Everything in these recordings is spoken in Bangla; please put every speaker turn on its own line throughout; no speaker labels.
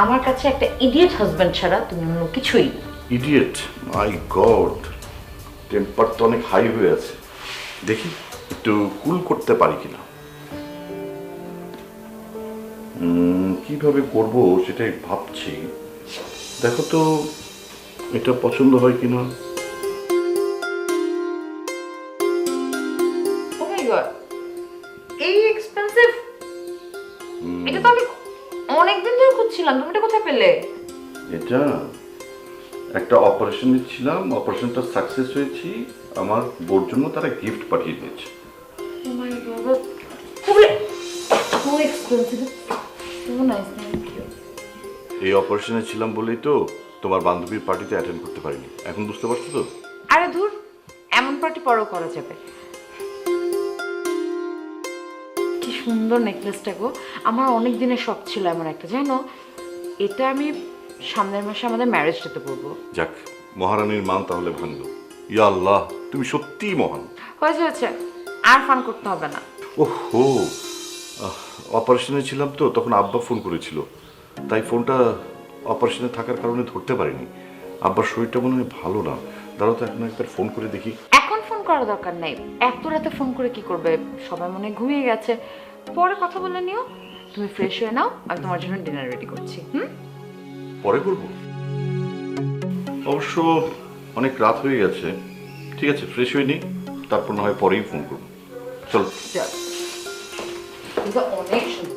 আমার কাছে একটা ইডিয়েট হাজবেন্ড ছাড়া তুমি অন্য কিছুই না।
ইডিয়েট? মাই গড, টেম্পার তো অনেক হাই হয়ে আছে। দেখি একটু কুল করতে পারি কিনা। কিভাবে করব সেটাই ভাবছি। দেখো তো এটা পছন্দ হয় কিনা।
ও মাই গড, এই এক্সপেন্সিভ! এটা তো আমি অনেকদিন ধরে খুঁজছিলাম, তুমি এটা কোথায় পেলে?
এটা একটা অপারেশনে ছিলাম, অপারেশনটা সাকসেস হয়েছি। আমার বোর জন্য তারা গিফট পাঠিয়ে দিয়েছে।
ও মাই গড, খুবই so expensive, so nice, thank you.
এই অপারেশনে ছিলাম বলেই তো তোমার বান্ধবীর পার্টিতে অ্যাটেন্ড করতে পারিনি। এখন বুঝতে পারছো তো?
আরে ধুর, এমন পার্টি পরেও করা যাবে। কি সুন্দর নেকলেসটা গো, আমার অনেক দিনের শখ ছিল এমন একটা, জানো? এটা আমি সামনের মাসে আমাদের ম্যারেজটাতে পরবো।
যাক, মহারানীর মান তাহলে ভাঙলো। ইয়া আল্লাহ, তুমি সত্যিই মহান।
হয়েছে হয়েছে, আর ফান করতে হবে না।
ওহো, অপারেশনে ছিলাম তো, তখন আব্বা ফোন করেছিল, তাই ফোনটা অপারেশনে থাকার কারণে ধরতে পারিনি। আব্বার শরীরটা মনে হয় ভালো না। দাঁড়াও তো এখন একবার ফোন করে দেখি।
এখন ফোন করার দরকার নেই, এত রাতে ফোন করে কি করবে? সবাই মনে হয় ঘুমিয়ে গেছে, পরে কথা বলে নিও। তুমি ফ্রেশ হয়ে নাও, আমি তোমার জন্য ডিনার রেডি করছি।
পরে করব? অবশ্য অনেক রাত হয়ে গেছে। ঠিক আছে, ফ্রেশ হয়ে নিই, তারপর না হয় পরেই ফোন করবো। চলো।
চল, কিন্তু অনেক সুন্দর।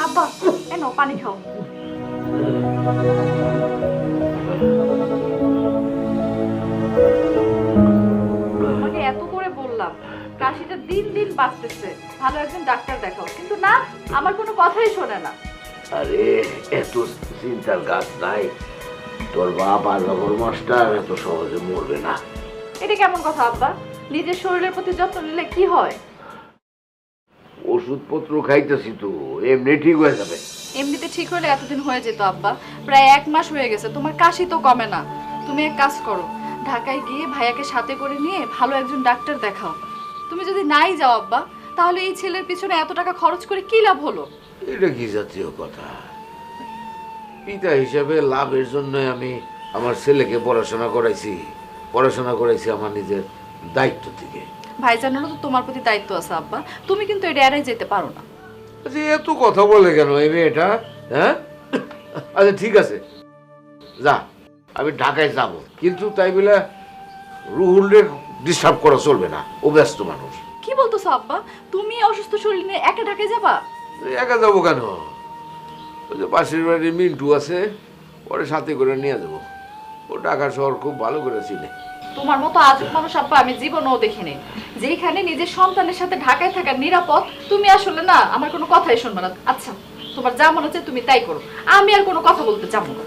আব্বা এনো পানি খাও। তোমাকে এত করে বললাম কাশিটা দিন দিন বাড়তেছে, ভালো একজন ডাক্তার দেখাও, কিন্তু না, আমার কোনো কথাই শোনে না।
আরে এত চিন্তার গাছ নাই, তোর বাপ আর নগর মাস্টার এত সহজে মরবে না।
এটা কেমন কথা আব্বা? নিজের শরীরের প্রতি যত্ন নিলে কি হয়?
ওষুধপত্র খাইতেছি তো, এমনি ঠিক হয়ে যাবে।
এমনিতে ঠিক হলে এতদিন হয়ে যেত আব্বা, প্রায় 1 মাস হয়ে গেছে, তোমার কাশি তো কমে না। তুমি এক কাজ করো, ঢাকায় গিয়ে ভাইয়াকে সাথে করে নিয়ে ভালো একজন ডাক্তার দেখাও। তুমি যদি নাই যাও আব্বা, তাহলে এই ছেলের পিছনে এত টাকা খরচ করে কি লাভ হলো?
এটা কি জাতীয় কথা? পিতা হিসাবে লাভের জন্য আমি আমার ছেলেকে পড়াশোনা করাইছি আমার নিজের দায়িত্ব থেকে।
ভাইজানেরও তো তোমার প্রতি দায়িত্ব আছে আব্বা, তুমি কিন্তু এটা এড়াই যেতে পারো না।
আচ্ছা এত কথা বলে কেন এই মেয়েটা? হ্যাঁ, আচ্ছা ঠিক আছে, যা, আমি ঢাকায় যাব, কিন্তু তাই বলে রুহুলরে ডিস্টার্ব করা চলবে না, ও ব্যস্ত মানুষ।
কি বলতেছো আব্বা? তুমি অসুস্থ শরীর নিয়ে একা ঢাকায় যাবা?
একা যাবো কেন? ওই যে পাশের বাড়ির মিন্টু আছে, ওরে সাথে করে নিয়ে যাবো। ও ঢাকা শহর খুব ভালো করে চিনে।
তোমার মতো আজব মানুষ আব্বা আমি জীবনেও দেখিনি। যেখানে নিজের সন্তানের সাথে ঢাকায় থাকার নিরাপদ, তুমি আসলে না আমার কোনো কথাই শুনবে না। আচ্ছা, তোমার যা মনে হচ্ছে তুমি তাই করো, আমি আর কোনো কথা বলতে চাবো না।